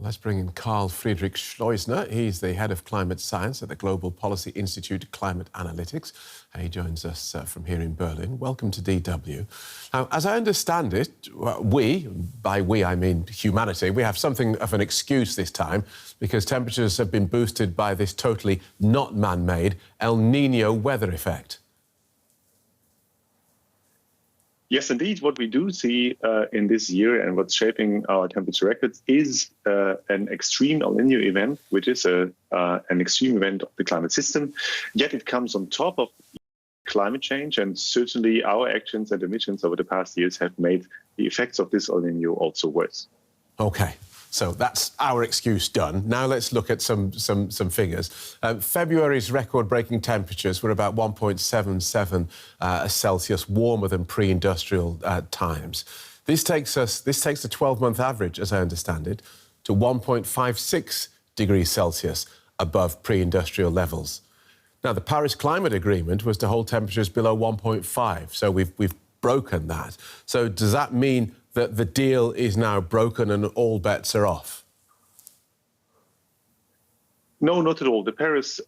Let's bring in Carl-Friedrich Schleussner. He's the head of climate science at the Global Policy Institute Climate Analytics. He joins us from here in Berlin. Welcome to DW. Now, as I understand it, by we I mean humanity, we have something of an excuse this time because temperatures have been boosted by this totally not man-made El Niño weather effect. Yes, indeed. What we do see in this year and what's shaping our temperature records is an extreme El Niño event, which is an extreme event of the climate system. Yet it comes on top of climate change, and certainly our actions and emissions over the past years have made the effects of this El Niño also worse. OK. So that's our excuse done. Now let's look at some figures. February's record-breaking temperatures were about 1.77 Celsius warmer than pre-industrial times. This takes the 12-month average, as I understand it, to 1.56 degrees Celsius above pre-industrial levels. Now, the Paris Climate Agreement was to hold temperatures below 1.5, so we've broken that. So does that mean that the deal is now broken and all bets are off? No, not at all. The Paris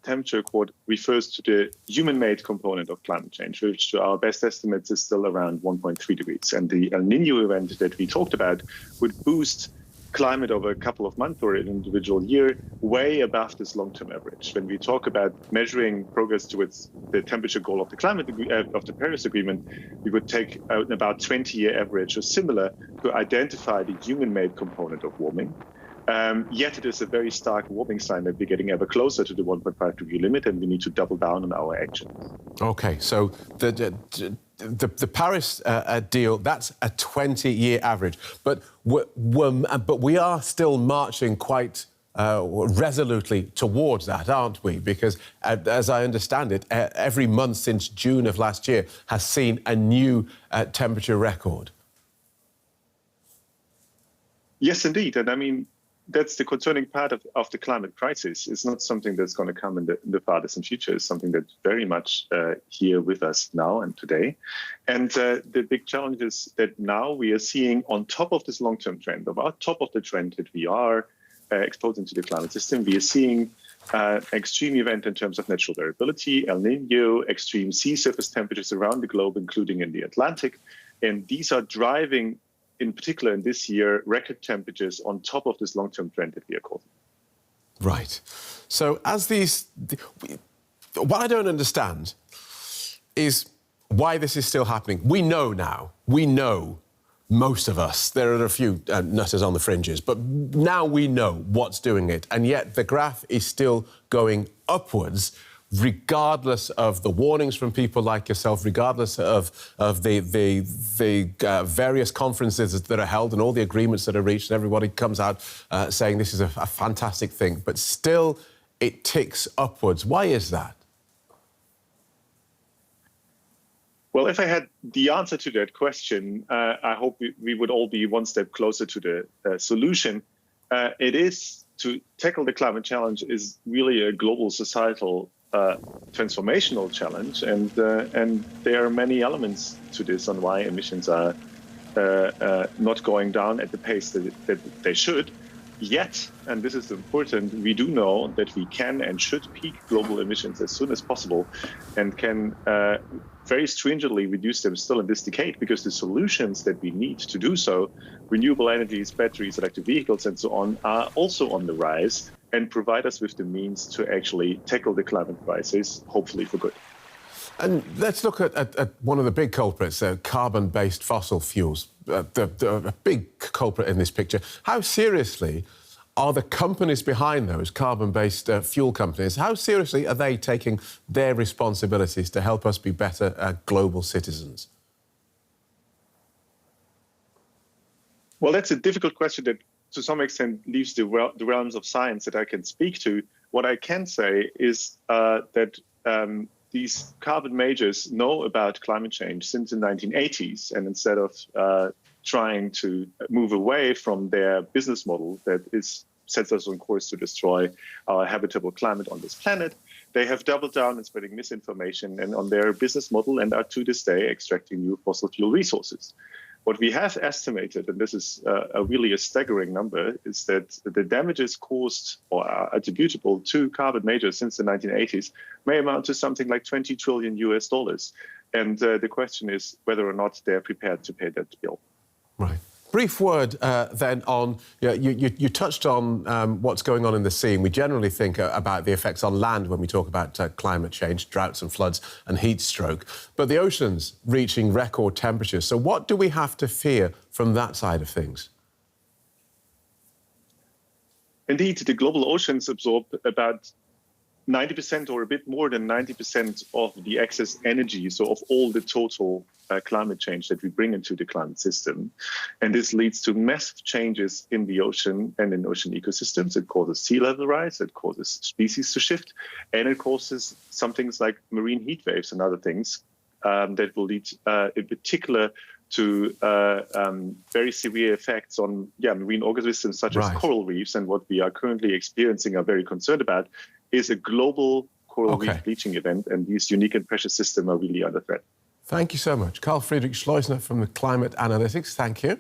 Temperature Accord refers to the human-made component of climate change, which to our best estimates is still around 1.3 degrees. And the El Niño event that we talked about would boost climate over a couple of months or an individual year way above this long-term average. When we talk about measuring progress towards the temperature goal of the Paris Agreement, we would take an about 20-year average or similar to identify the human-made component of warming. Yet it is a very stark warming sign that we're getting ever closer to the 1.5 degree limit, and we need to double down on our actions. OK, so the Paris deal, that's a 20-year average. But we are still marching quite resolutely towards that, aren't we? Because, as I understand it, every month since June of last year has seen a new temperature record. Yes, indeed. And I mean, that's the concerning part of the climate crisis. It's not something that's going to come in the far distant future. It's something that's very much here with us now and today. And the big challenge is that now we are seeing, on top of this long-term trend, about top of the trend that we are exposing to the climate system, we are seeing an extreme event in terms of natural variability, El Niño, extreme sea surface temperatures around the globe, including in the Atlantic. And these are driving, in particular in this year, record temperatures on top of this long-term trend that we are causing. Right. So what I don't understand is why this is still happening. We know now, most of us, there are a few nutters on the fringes, but now we know what's doing it. And yet the graph is still going upwards, regardless of the warnings from people like yourself, regardless of the various conferences that are held and all the agreements that are reached, and everybody comes out saying this is a fantastic thing. But still, it ticks upwards. Why is that? Well, if I had the answer to that question, I hope we would all be one step closer to the solution. It is to tackle the climate challenge is really a global societal transformational challenge, and there are many elements to this on why emissions are not going down at the pace that they should. Yet, and this is important, we do know that we can and should peak global emissions as soon as possible and can very stringently reduce them still in this decade, because the solutions that we need to do so, renewable energies, batteries, electric vehicles, and so on, are also on the rise and provide us with the means to actually tackle the climate crisis, hopefully for good. And let's look at one of the big culprits, carbon-based fossil fuels, a big culprit in this picture. How seriously are the companies behind those carbon-based fuel companies, how seriously are they taking their responsibilities to help us be better global citizens? Well, that's a difficult question that to some extent leaves the realms of science that I can speak to. What I can say is that these carbon majors know about climate change since the 1980s, and instead of trying to move away from their business model that sets us on course to destroy our habitable climate on this planet, they have doubled down on spreading misinformation and on their business model, and are to this day extracting new fossil fuel resources. What we have estimated, and this is really a staggering number, is that the damages caused or are attributable to carbon majors since the 1980s may amount to something like $20 trillion US. And the question is whether or not they're prepared to pay that bill. Right. Brief word then on, you touched on what's going on in the sea. We generally think about the effects on land when we talk about climate change, droughts and floods and heat stroke. But the ocean's reaching record temperatures. So what do we have to fear from that side of things? Indeed, the global oceans absorb about 90% or a bit more than 90% of the excess energy, so of all the total climate change that we bring into the climate system. And this leads to massive changes in the ocean and in ocean ecosystems. It causes sea level rise, it causes species to shift, and it causes some things like marine heat waves and other things that will lead in particular to very severe effects on marine ecosystems such as coral reefs. And what we are currently experiencing, are very concerned about, is a global coral reef bleaching event, and these unique and precious systems are really under threat. Thank you so much. Carl-Friedrich Schleussner from the Climate Analytics, thank you.